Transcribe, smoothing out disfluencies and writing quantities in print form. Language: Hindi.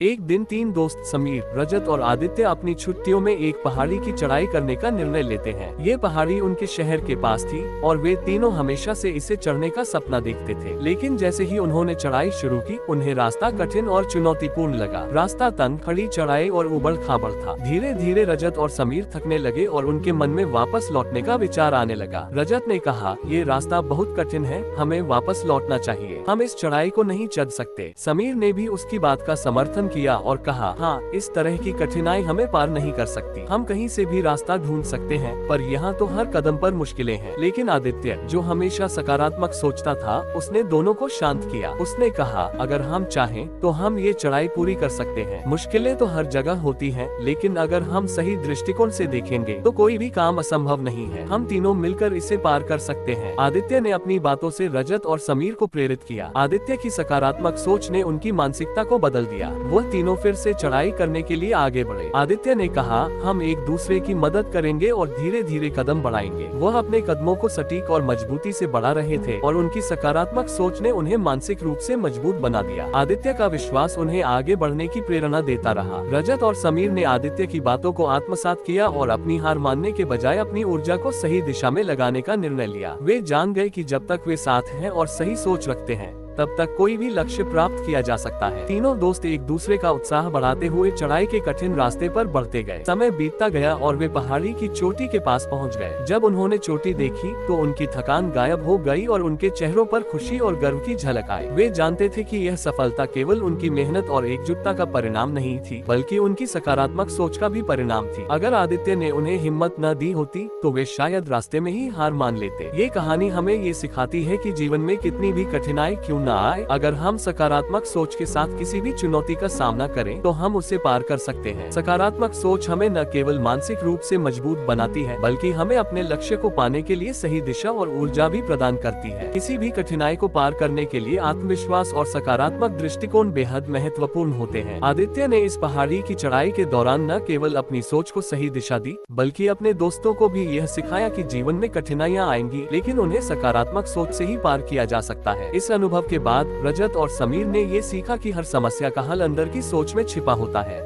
एक दिन तीन दोस्त समीर, रजत और आदित्य अपनी छुट्टियों में एक पहाड़ी की चढ़ाई करने का निर्णय लेते हैं। ये पहाड़ी उनके शहर के पास थी और वे तीनों हमेशा से इसे चढ़ने का सपना देखते थे। लेकिन जैसे ही उन्होंने चढ़ाई शुरू की, उन्हें रास्ता कठिन और चुनौतीपूर्ण लगा। रास्ता तंग, खड़ी चढ़ाई और उबड़ खाबड़ था। धीरे धीरे रजत और समीर थकने लगे और उनके मन में वापस लौटने का विचार आने लगा। रजत ने कहा, ये रास्ता बहुत कठिन है, हमें वापस लौटना चाहिए, हम इस चढ़ाई को नहीं चढ़ सकते। समीर ने भी उसकी बात का समर्थन किया और कहा, हाँ, इस तरह की कठिनाई हमें पार नहीं कर सकती, हम कहीं से भी रास्ता ढूंढ सकते हैं, पर यहाँ तो हर कदम पर मुश्किलें हैं। लेकिन आदित्य, जो हमेशा सकारात्मक सोचता था, उसने दोनों को शांत किया। उसने कहा, अगर हम चाहें तो हम ये चढ़ाई पूरी कर सकते हैं। मुश्किलें तो हर जगह होती हैं, लेकिन अगर हम सही दृष्टिकोण से देखेंगे तो कोई भी काम असंभव नहीं है। हम तीनों मिलकर इसे पार कर सकते हैं। आदित्य ने अपनी बातों से रजत और समीर को प्रेरित किया। आदित्य की सकारात्मक सोच ने उनकी मानसिकता को बदल दिया। वह तीनों फिर से चढ़ाई करने के लिए आगे बढ़े। आदित्य ने कहा, हम एक दूसरे की मदद करेंगे और धीरे धीरे कदम बढ़ाएंगे। वह अपने कदमों को सटीक और मजबूती से बढ़ा रहे थे और उनकी सकारात्मक सोच ने उन्हें मानसिक रूप से मजबूत बना दिया। आदित्य का विश्वास उन्हें आगे बढ़ने की प्रेरणा देता रहा। रजत और समीर ने आदित्य की बातों को आत्मसात किया और अपनी हार मानने के बजाय अपनी ऊर्जा को सही दिशा में लगाने का निर्णय लिया। वे जान गए कि जब तक वे साथ हैं और सही सोच रखते हैं, तब तक कोई भी लक्ष्य प्राप्त किया जा सकता है। तीनों दोस्त एक दूसरे का उत्साह बढ़ाते हुए चढ़ाई के कठिन रास्ते पर बढ़ते गए। समय बीतता गया और वे पहाड़ी की चोटी के पास पहुंच गए। जब उन्होंने चोटी देखी तो उनकी थकान गायब हो गई और उनके चेहरों पर खुशी और गर्व की झलक आई। वे जानते थे कि यह सफलता केवल उनकी मेहनत और एकजुटता का परिणाम नहीं थी, बल्कि उनकी सकारात्मक सोच का भी परिणाम थी। अगर आदित्य ने उन्हें हिम्मत न दी होती तो वे शायद रास्ते में ही हार मान लेते। ये कहानी हमें ये सिखाती है कि जीवन में कितनी भी कठिनाई क्यों न आए, अगर हम सकारात्मक सोच के साथ किसी भी चुनौती का सामना करें तो हम उसे पार कर सकते हैं। सकारात्मक सोच हमें न केवल मानसिक रूप से मजबूत बनाती है, बल्कि हमें अपने लक्ष्य को पाने के लिए सही दिशा और ऊर्जा भी प्रदान करती है। किसी भी कठिनाई को पार करने के लिए आत्मविश्वास और सकारात्मक दृष्टिकोण बेहद महत्वपूर्ण होते हैं। आदित्य ने इस पहाड़ी की चढ़ाई के दौरान न केवल अपनी सोच को सही दिशा दी, बल्कि अपने दोस्तों को भी यह सिखाया कि जीवन में कठिनाइयां आएंगी, लेकिन उन्हें सकारात्मक सोच से ही पार किया जा सकता है। इस अनुभव के बाद रजत और समीर ने ये सीखा कि हर समस्या का हल अंदर की सोच में छिपा होता है।